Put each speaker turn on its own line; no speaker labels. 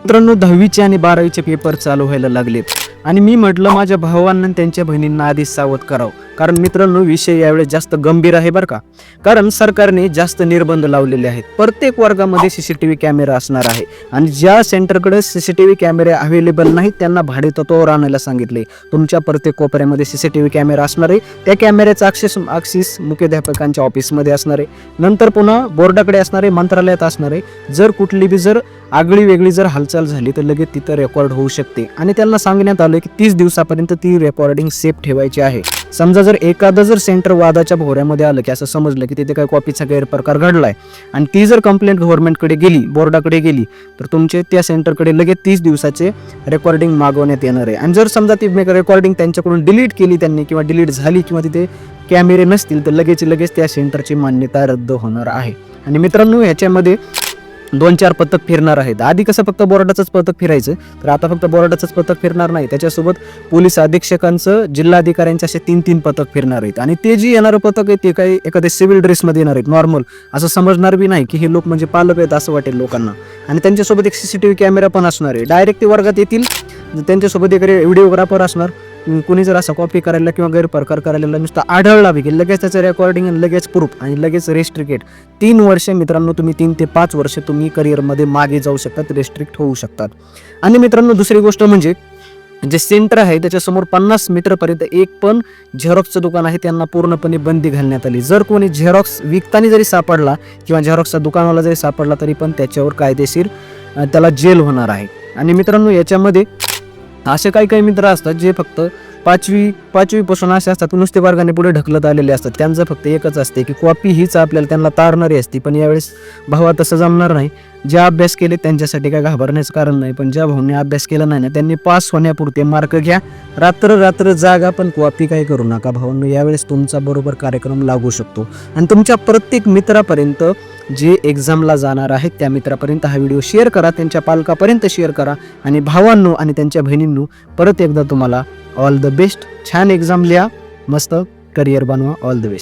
मित्रांनो 10वीचे आणि 12वीचे पेपर चालू व्हायला लागलेत आणि मी म्हटलं माझ्या भावांना त्यांच्या बहिणींना आधीच सावध करावं, कारण मित्रांनो विषय यावेळेस जास्त गंभीर आहे बरं का. कारण सरकारने जास्त निर्बंध लावलेले आहेत. प्रत्येक वर्गामध्ये CCTV कॅमेरा असणार आहे आणि ज्या सेंटरकडे CCTV कॅमेरे अवेलेबल नाहीत त्यांना भाडेतत्वावर आणायला सांगितले. तुमच्या प्रत्येक कोपऱ्यामध्ये CCTV कॅमेरा असणार आहे. त्या कॅमेऱ्याचा ॲक्सेस मुख्याध्यापकांच्या ऑफिसमध्ये असणार आहे. नंतर पुन्हा बोर्डाकडे असणार आहे, मंत्रालयात असणार आहे. जर कुठली बी आगळी वेगळी हालचाल झाली तर लगेच तिथं रेकॉर्ड होऊ शकते आणि त्यांना सांगण्यात आलं की 30 दिवसापर्यंत ती रेकॉर्डिंग सेफ ठेवायची आहे. समजा जर एखादं सेंटर वादाच्या भोवऱ्यामध्ये आलं की असं समजलं की तिथे काही कॉपीचा गैरप्रकार घडलाय आणि ती जर कंप्लेंट गव्हर्नमेंटकडे गेली, बोर्डाकडे गेली, तर तुमचे त्या सेंटरकडे लगेच 30 दिवसाचे रेकॉर्डिंग मागवण्यात येणार आहे. आणि जर समजा ती रेकॉर्डिंग त्यांच्याकडून डिलीट केली त्यांनी किंवा डिलीट झाली किंवा तिथे कॅमेरे नसतील तर लगेच त्या सेंटरची मान्यता रद्द होणार आहे. आणि मित्रांनो ह्याच्यामध्ये 2-4 पथक फिरणार आहेत. आधी कसं फक्त बोर्डाचंच पथक फिरायचं, तर आता फक्त बोर्डाचंच पथक फिरणार नाही, त्याच्यासोबत पोलीस अधीक्षकांचं, जिल्हाधिकाऱ्यांचे असे 3-3 पथक फिरणार आहेत. आणि ते जे येणारं पथक आहे ते काही एखाद्या सिव्हिल ड्रेसमध्ये येणार आहेत, नॉर्मल असं समजणार बी नाही की हे लोक म्हणजे पालक आहेत असं वाटेल लोकांना. आणि त्यांच्यासोबत एक CCTV कॅमेरा पण असणार आहे. डायरेक्ट ते वर्गात येतील, त्यांच्यासोबत एक व्हिडिओग्राफर असणार. कुणी जर असा कॉपी करायला किंवा गैरप्रकार करायला नुसतं आढळला बी की लगेच त्याचं रेकॉर्डिंग आणि लगेच प्रूफ आणि लगेच रेस्ट्रिकेट. 3 वर्ष मित्रांनो, तुम्ही 3 ते 5 वर्ष तुम्ही करिअरमध्ये मागे जाऊ शकतात, रेस्ट्रिक्ट होऊ शकतात. आणि मित्रांनो दुसरी गोष्ट म्हणजे जे सेंटर आहे त्याच्यासमोर 50 मीटरपर्यंत एक पण झेरॉक्सचं दुकान आहे त्यांना पूर्णपणे बंदी घालण्यात आली. जर कोणी झेरॉक्स विकताना जरी सापडला किंवा झेरॉक्सचा दुकानवाला जरी सापडला तरी पण त्याच्यावर कायदेशीर त्याला जेल होणार आहे. आणि मित्रांनो याच्यामध्ये असे काही मित्र असतात जे फक्त 5वी पासून असे असतात नुसते वर्गाने पुढे ढकलत आलेले असतात. त्यांचं फक्त एकच असते की कॉपी हीच आपल्याला त्यांना तारणारी असते. पण यावेळेस भावा तसं जमणार नाही. ज्या अभ्यास केले त्यांच्यासाठी काय घाबरण्याचं कारण नाही, पण ज्या भाऊने अभ्यास केला नाही ना त्यांनी पास होण्यापुरते मार्क घ्या, रात्र जागा, पण कॉपी काय करू नका भावांनो. यावेळेस तुमचा बरोबर कार्यक्रम लागू शकतो. आणि तुमच्या प्रत्येक मित्रापर्यंत जे एक्झामला जाणार आहेत त्या मित्रापर्यंत हा व्हिडिओ शेअर करा, त्यांच्या पालकापर्यंत शेअर करा. आणि भावांनो आणि त्यांच्या बहिणींनो परत एकदा तुम्हाला ऑल द बेस्ट. छान एक्झाम लिहा, मस्त करिअर बनवा. All the best.